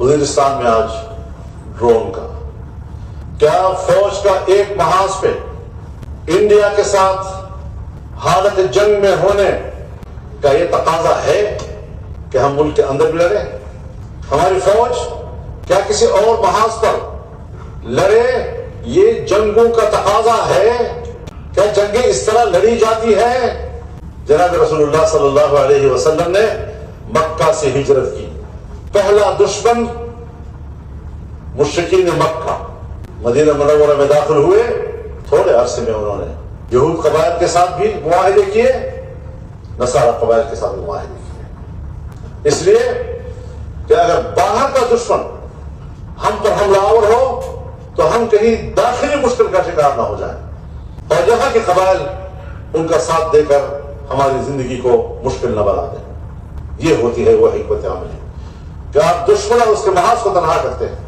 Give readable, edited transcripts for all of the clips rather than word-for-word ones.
وزیرستان میں آج ڈرون کا، کیا فوج کا ایک محاذ پہ انڈیا کے ساتھ حالت جنگ میں ہونے کا یہ تقاضا ہے کہ ہم ملک کے اندر بھی لڑیں؟ ہماری فوج کیا کسی اور محاذ پر لڑے؟ یہ جنگوں کا تقاضا ہے؟ کیا جنگیں اس طرح لڑی جاتی ہے؟ جناب رسول اللہ صلی اللہ علیہ وسلم نے مکہ سے ہجرت کی، پہلا دشمن مشرکین مکہ، مدینہ منورہ میں داخل ہوئے، تھوڑے عرصے میں انہوں نے یہود قبائل کے ساتھ بھی معاہدے کیے، نصارہ قبائل کے ساتھ بھی معاہدے کیے، اس لیے کہ اگر باہر کا دشمن ہم پر حملہ آور ہو تو ہم کہیں داخلی مشکل کا شکار نہ ہو جائیں اور یہاں کے قبائل ان کا ساتھ دے کر ہماری زندگی کو مشکل نہ بنا دیں۔ یہ ہوتی ہے وہ حکمت عملی کہ آپ دشمن اور اس کے محاذ کو تنہا کرتے ہیں۔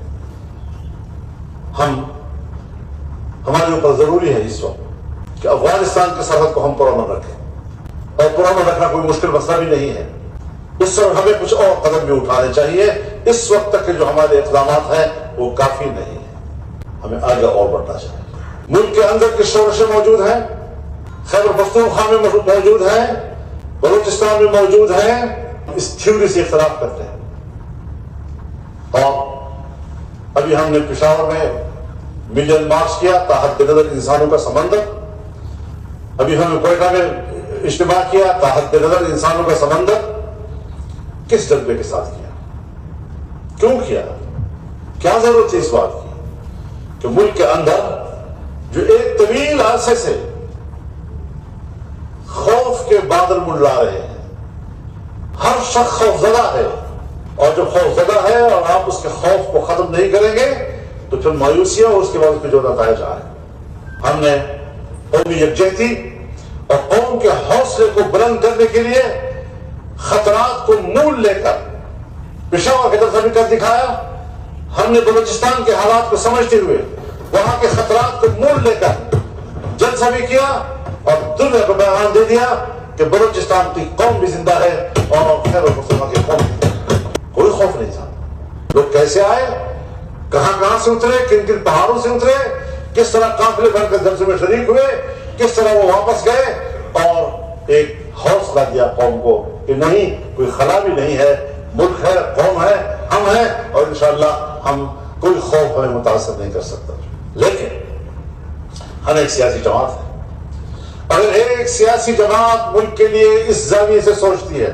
ہمارے اوپر ضروری ہے اس وقت کہ افغانستان کی سرحد کو ہم پرامن رکھیں، اور پرامن رکھنا کوئی مشکل مسئلہ بھی نہیں ہے، اس وقت ہمیں کچھ اور قدم بھی اٹھانے چاہیے۔ اس وقت تک کے جو ہمارے اقدامات ہیں وہ کافی نہیں ہیں، ہمیں آگے اور بڑھنا چاہیے۔ ملک کے اندر کی شورشیں موجود ہیں، خیبر پختونخوا میں موجود ہیں، بلوچستان میں موجود ہیں، اس تھیوری سے اختلاف کرتے ہیں۔ اور ابھی ہم نے پشاور میں ملین مارچ کیا تحت نظر انسانوں کا سمندر، ابھی ہم نے کوئٹہ میں اجتماع کیا تحت نظر انسانوں کا سمندر۔ کس جذبے کے ساتھ کیا؟ کیوں کیا؟ کیا ضرورت تھی اس بات کی کہ ملک کے اندر جو ایک طویل عرصے سے خوف کے بادل منڈلا رہے ہیں، ہر شخص خوف زدہ ہے، اور جو خوف زدہ ہے اور آپ اس کے خوف کو ختم نہیں کریں گے تو پھر مایوسی اور اس کے بعد جو نتائج آئے۔ ہم نے قومی یکجہتی اور قوم کے حوصلے کو بلند کرنے کے لیے خطرات کو مول لے کر پشاور کی طرف بھی کر دکھایا۔ ہم نے بلوچستان کے حالات کو سمجھتے ہوئے وہاں کے خطرات کو مول لے کر جلسہ بھی کیا اور دنیا کو پیغام دے دیا کہ بلوچستان کی قوم بھی زندہ ہے اور خیبر پختونخوا کی قوم بھی زندہ ہے۔ کوئی خوف نہیں تھا۔ لوگ کیسے آئے، کہاں سے اترے، کن کن پہاڑوں سے اترے، کس طرح قافلے بن کر جلسے میں شریک ہوئے، کس طرح وہ واپس گئے اور ایک حوصلہ دیا قوم کو کہ نہیں، کوئی خلا بھی نہیں ہے، ملک ہے، قوم ہے، ہم ہیں، اور انشاءاللہ ہم کوئی خوف ہمیں متاثر نہیں کر سکتا۔ لیکن ہم ایک سیاسی جماعت ہے، اگر ایک سیاسی جماعت ملک کے لیے اس زاویے سے سوچتی ہے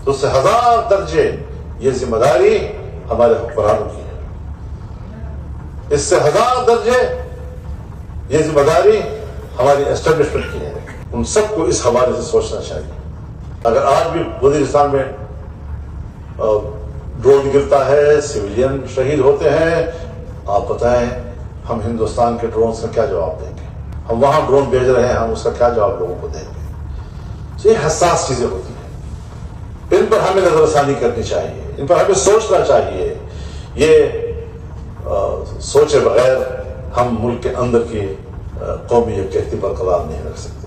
تو اس سے 1000 درجے یہ ذمہ داری ہمارے حکمرانوں کی ہے، اس سے 1000 درجے یہ ذمہ داری ہماری اسٹیبلشمنٹ کی ہے۔ ان سب کو اس حوالے سے سوچنا چاہیے۔ اگر آج بھی وزیرستان میں ڈرون گرتا ہے، سویلین شہید ہوتے ہیں، آپ بتائیں ہم ہندوستان کے ڈرون کا کیا جواب دیں گے؟ ہم وہاں ڈرون بھیج رہے ہیں، ہم اس کا کیا جواب لوگوں کو دیں گے؟ یہ حساس چیزیں ہوتی ہیں، ان پر ہمیں نظر ثانی کرنی چاہیے، ان پر ہمیں سوچنا چاہیے۔ یہ سوچے بغیر ہم ملک کے اندر کی قومی یکجہتی برقرار نہیں رکھ سکتے۔